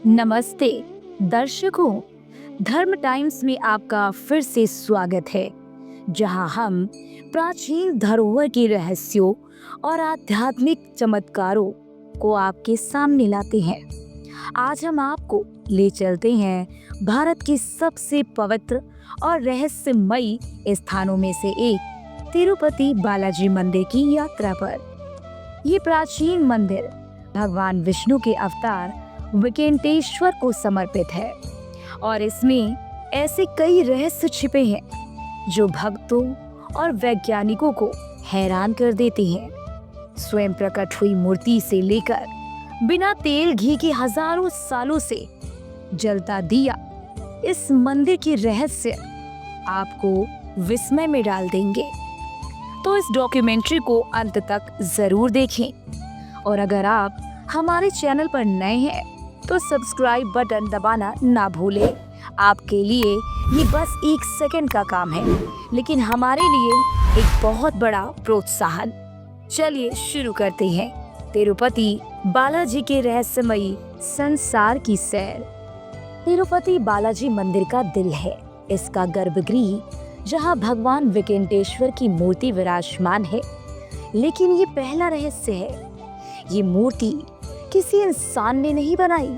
नमस्ते दर्शकों, धर्म टाइम्स में आपका फिर से स्वागत है, जहां हम प्राचीन धरोहर के रहस्यों और आध्यात्मिक चमत्कारों को आपके सामने लाते हैं। आज हम आपको ले चलते हैं भारत के सबसे पवित्र और रहस्यमयी स्थानों में से एक तिरुपति बालाजी मंदिर की यात्रा पर। ये प्राचीन मंदिर भगवान विष्णु के अवतार वेंकटेश्वर को समर्पित है और इसमें ऐसे कई रहस्य छिपे हैं जो भक्तों और वैज्ञानिकों को हैरान कर देते हैं। स्वयं प्रकट हुई मूर्ति से लेकर बिना तेल घी के हजारों सालों से जलता दिया, इस मंदिर के रहस्य आपको विस्मय में डाल देंगे। तो इस डॉक्यूमेंट्री को अंत तक जरूर देखें और अगर आप हमारे चैनल पर नए हैं तो सब्सक्राइब बटन दबाना ना भूलें। आपके लिए ये बस 1 सेकंड का काम है, लेकिन हमारे लिए एक बहुत बड़ा प्रोत्साहन। चलिए शुरू करते हैं तिरुपति बालाजी के रहस्यमयी संसार की सैर। तिरुपति बालाजी मंदिर का दिल है, इसका गर्भगृह जहां भगवान वेंकटेश्वर की मूर्ति विराजमान है। लेकिन ये पहला रहस्य है, ये मूर्ति किसी इंसान ने नहीं बनाई।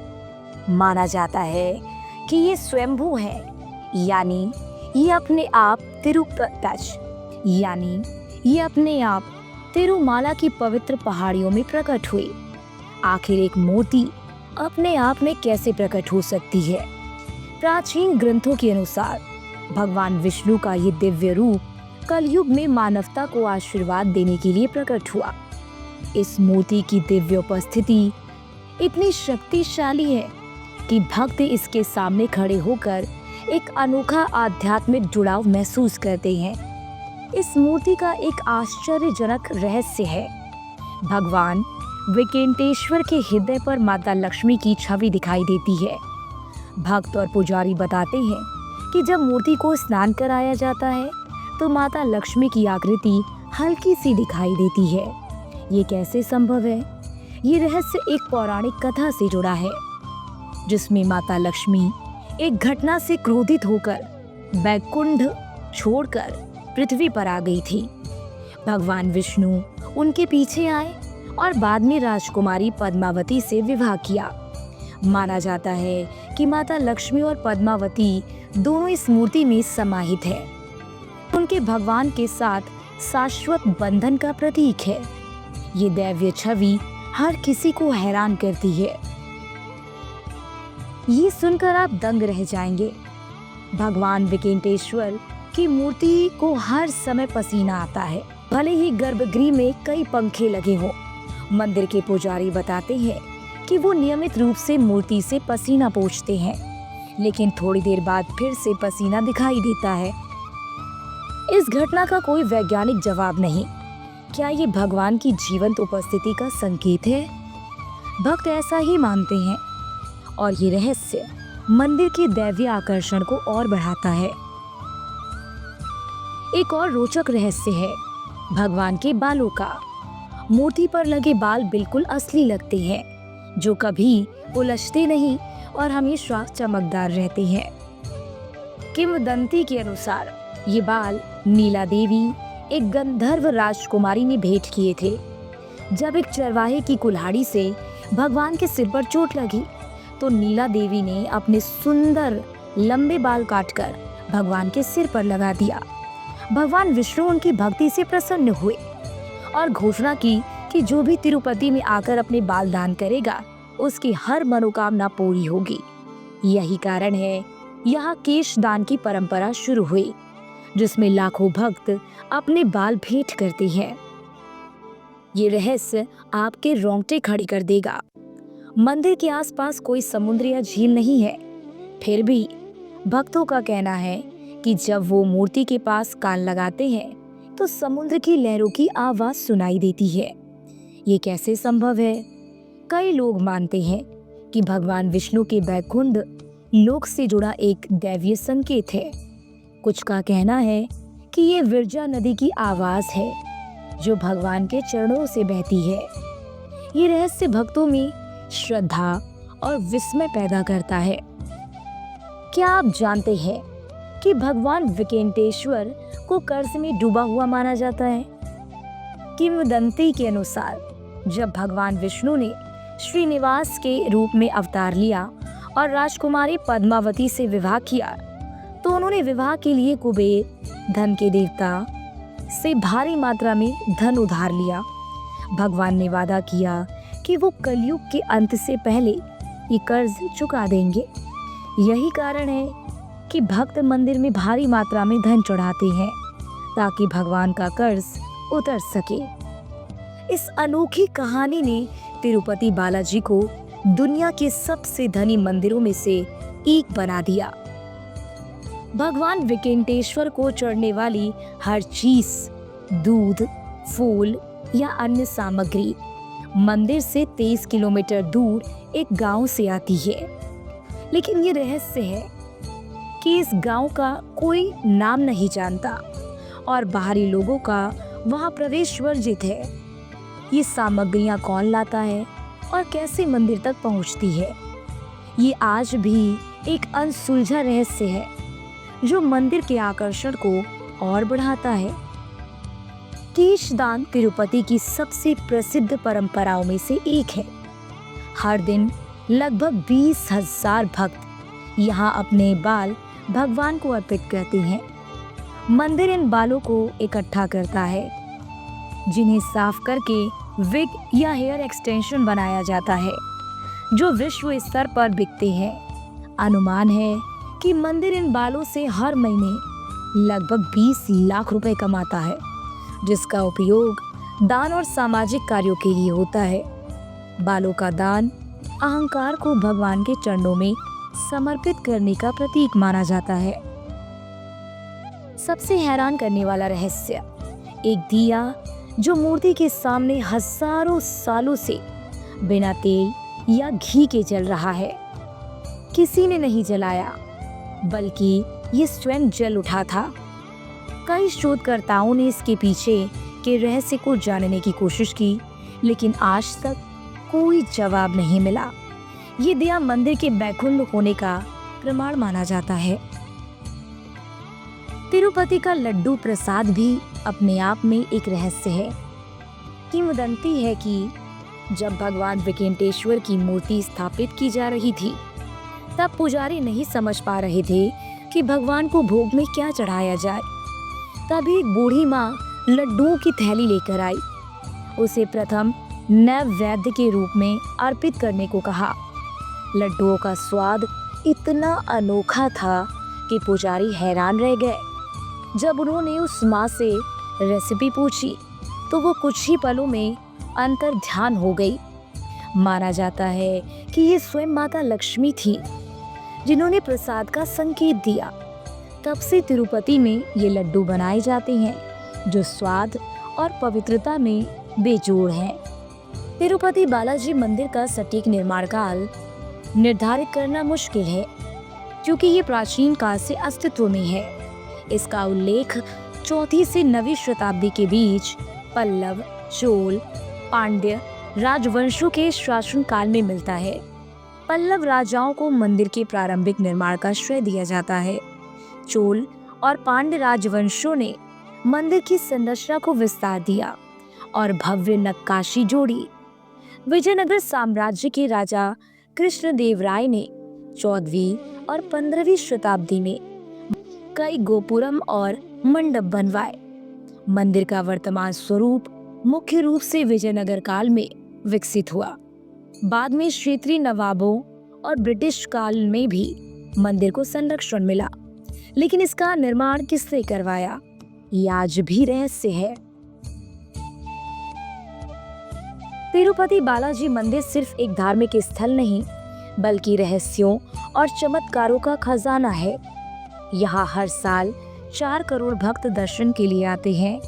माना जाता है कि ये स्वयंभू है, यानी ये अपने आप तिरुमाला की पवित्र पहाड़ियों में प्रकट हुई। आखिर एक मूर्ति अपने आप में कैसे प्रकट हो सकती है? प्राचीन ग्रंथों के अनुसार भगवान विष्णु का ये दिव्य रूप कलयुग में मानवता को आशीर्वाद देने के लिए प्रकट हुआ। इस मूर्ति की दिव्य उपस्थिति इतनी शक्तिशाली है कि भक्त इसके सामने खड़े होकर एक अनोखा आध्यात्मिक जुड़ाव महसूस करते हैं। इस मूर्ति का एक आश्चर्यजनक रहस्य है, भगवान वेंकटेश्वर के हृदय पर माता लक्ष्मी की छवि दिखाई देती है। भक्त और पुजारी बताते हैं कि जब मूर्ति को स्नान कराया जाता है तो माता लक्ष्मी की आकृति हल्की सी दिखाई देती है। ये कैसे संभव है? ये रहस्य एक पौराणिक कथा से जुड़ा है, जिसमें माता लक्ष्मी एक घटना से क्रोधित होकर वैकुंठ छोड़कर पृथ्वी पर आ गई थी। भगवान विष्णु उनके पीछे आए और बाद में राजकुमारी पद्मावती से विवाह किया। माना जाता है कि माता लक्ष्मी और पद्मावती दोनों इस मूर्ति में समाहित है। उनके भगवान के साथ शाश्वत बंधन का प्रतीक है। ये दैवीय छवि हर किसी को हैरान करती है। ये सुनकर आप दंग रह जाएंगे। भगवान वेंकटेश्वर की मूर्ति को हर समय पसीना आता है, भले ही गर्भगृह में कई पंखे लगे हों। मंदिर के पुजारी बताते हैं कि वो नियमित रूप से मूर्ति से पसीना पोंछते हैं, लेकिन थोड़ी देर बाद फिर से पसीना दिखाई देता है। इस घटना का कोई वैज्ञानिक जवाब नहीं। क्या ये भगवान की जीवंत उपस्थिति का संकेत है? भक्त ऐसा ही मानते हैं और ये रहस्य मंदिर के दैवीय आकर्षण को और बढ़ाता है। एक और रोचक रहस्य है भगवान के बालों का। मूर्ति पर लगे बाल बिल्कुल असली लगते हैं, जो कभी उलझते नहीं और हमेशा चमकदार रहते हैं। किंवदंती के अनुसार ये बाल नीला देवी, एक गंधर्व राजकुमारी ने भेंट किए थे। जब एक चरवाहे की कुल्हाड़ी से भगवान के सिर पर चोट लगी तो नीला देवी ने अपने सुंदर लंबे बाल काटकर भगवान के सिर पर लगा दिया। भगवान विष्णु उनकी भक्ति से प्रसन्न हुए और घोषणा की कि जो भी तिरुपति में आकर अपने बाल दान करेगा उसकी हर मनोकामना पूरी होगी। यही कारण है यहाँ केश दान की परंपरा शुरू हुई, जिसमें लाखों भक्त अपने बाल भेंट करते हैं। ये रहस्य आपके रोंगटे खड़े कर देगा। मंदिर के आसपास कोई समुद्र या झील नहीं है, फिर भी भक्तों का कहना है कि जब वो मूर्ति के पास कान लगाते हैं तो समुद्र की लहरों की आवाज सुनाई देती है। ये कैसे संभव है? कई लोग मानते हैं कि भगवान विष्णु के वैकुंठ लोक से जुड़ा एक दैवीय संकेत है। कुछ का कहना है कि ये विरजा नदी की आवाज है जो भगवान के चरणों से बहती है। ये रहस्य भक्तों में श्रद्धा और विस्मय पैदा करता है। क्या आप जानते हैं कि भगवान विकेंटेश्वर को कर्ज में डूबा हुआ माना जाता है? किंवदंती के अनुसार जब भगवान विष्णु ने श्रीनिवास के रूप में अवतार लिया और राजकुमारी पद्मावती से विवाह किया, तो उन्होंने विवाह के लिए कुबेर धन के देवता से भारी मात्रा में धन उधार लिया। भगवान ने वादा किया कि वो कलयुग के अंत से पहले ये कर्ज चुका देंगे। यही कारण है कि भक्त मंदिर में भारी मात्रा में धन चढ़ाते हैं ताकि भगवान का कर्ज उतर सके। इस अनोखी कहानी ने तिरुपति बालाजी को दुनिया के सबसे धनी मंदिरों में से एक बना दिया। भगवान विकेंटेश्वर को चढ़ने वाली हर चीज, दूध, फूल या अन्य सामग्री मंदिर से 23 किलोमीटर दूर एक गांव से आती है। लेकिन ये रहस्य है कि इस गांव का कोई नाम नहीं जानता और बाहरी लोगों का वहां प्रवेश वर्जित है। ये सामग्रियां कौन लाता है और कैसे मंदिर तक पहुंचती है, ये आज भी एक अनसुलझा रहस्य है जो मंदिर के आकर्षण को और बढ़ाता है। केशदान तिरुपति की सबसे प्रसिद्ध परंपराओं में से एक है। हर दिन लगभग 20,000 भक्त यहाँ अपने बाल भगवान को अर्पित करते हैं। मंदिर इन बालों को इकट्ठा करता है, जिन्हें साफ करके विग या हेयर एक्सटेंशन बनाया जाता है, जो विश्व स्तर पर बिकते हैं। अनुमान है कि मंदिर इन बालों से हर महीने लगभग 20 लाख रुपए कमाता है, जिसका उपयोग दान और सामाजिक कार्यों के लिए होता है। बालों का दान अहंकार को भगवान के चरणों में समर्पित करने का प्रतीक माना जाता है। सबसे हैरान करने वाला रहस्य, एक दिया जो मूर्ति के सामने हजारों सालों से बिना तेल या घी के जल रहा है। किसी ने नहीं जलाया, बल्कि ये स्वयं जल उठा था। कई शोधकर्ताओं ने इसके पीछे के रहस्य को जानने की कोशिश की, लेकिन आज तक कोई जवाब नहीं मिला। ये दिया मंदिर के बैकुंठ होने का प्रमाण माना जाता है। तिरुपति का लड्डू प्रसाद भी अपने आप में एक रहस्य है। किंवदंती है कि जब भगवान विकेंटेश्वर की मूर्ति स्थापित की जा रही थी, तब पुजारी नहीं समझ पा रहे थे कि भगवान को भोग में क्या चढ़ाया जाए। तभी एक बूढ़ी माँ लड्डुओं की थैली लेकर आई। उसे प्रथम नैवेद्य के रूप में अर्पित करने को कहा। लड्डुओं का स्वाद इतना अनोखा था कि पुजारी हैरान रह गए। जब उन्होंने उस माँ से रेसिपी पूछी तो वो कुछ ही पलों में अंतर ध्यान हो गई। माना जाता है कि ये स्वयं माता लक्ष्मी थी, जिन्होंने प्रसाद का संकेत दिया। तब से तिरुपति में ये लड्डू बनाए जाते हैं, जो स्वाद और पवित्रता में बेजोड़ हैं। तिरुपति बालाजी मंदिर का सटीक निर्माण काल निर्धारित करना मुश्किल है, क्योंकि ये प्राचीन काल से अस्तित्व में है। इसका उल्लेख 4वीं से 9वीं शताब्दी के बीच पल्लव, चोल, पांड्य राजवंशों के शासन काल में मिलता है। पल्लव राजाओं को मंदिर के प्रारंभिक निर्माण का श्रेय दिया जाता है। चोल और पांड्य राजवंशों ने मंदिर की संरचना को विस्तार दिया और भव्य नक्काशी जोड़ी। विजयनगर साम्राज्य के राजा कृष्णदेवराय ने 14वीं और 15वीं शताब्दी में कई गोपुरम और मंडप बनवाए। मंदिर का वर्तमान स्वरूप मुख्य रूप से विजयनगर काल में विकसित हुआ। बाद में क्षेत्रीय नवाबों और ब्रिटिश काल में भी मंदिर को संरक्षण मिला, लेकिन इसका निर्माण किसने करवाया, ये आज भी रहस्य है। तिरुपति बालाजी मंदिर सिर्फ एक धार्मिक स्थल नहीं, बल्कि रहस्यों और चमत्कारों का खजाना है। यहाँ हर साल 4 करोड़ भक्त दर्शन के लिए आते हैं,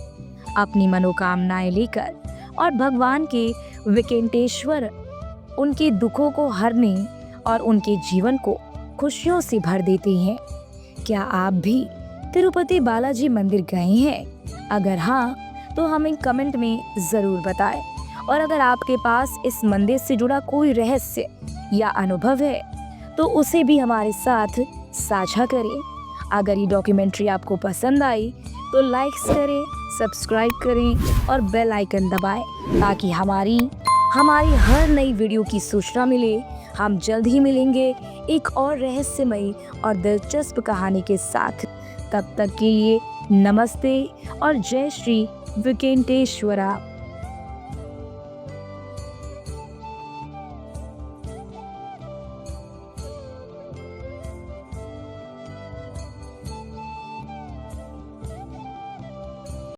अपनी मनोकामनाएं लेकर, और भगवान के विकेंटेश्वर उनके दुखों को हरने और उनके जीवन को खुशियों से भर देते हैं। क्या आप भी तिरुपति बालाजी मंदिर गए हैं? अगर हाँ, तो हमें कमेंट में ज़रूर बताएं और अगर आपके पास इस मंदिर से जुड़ा कोई रहस्य या अनुभव है तो उसे भी हमारे साथ साझा करें। अगर ये डॉक्यूमेंट्री आपको पसंद आई तो लाइक्स करें, सब्सक्राइब करें और बेल आइकन दबाएं ताकि हमारी हर नई वीडियो की सूचना मिले। हम जल्द ही मिलेंगे एक और रहस्यमयी और दिलचस्प कहानी के साथ। तब तक के लिए नमस्ते और जय श्री वेंकटेश्वरा।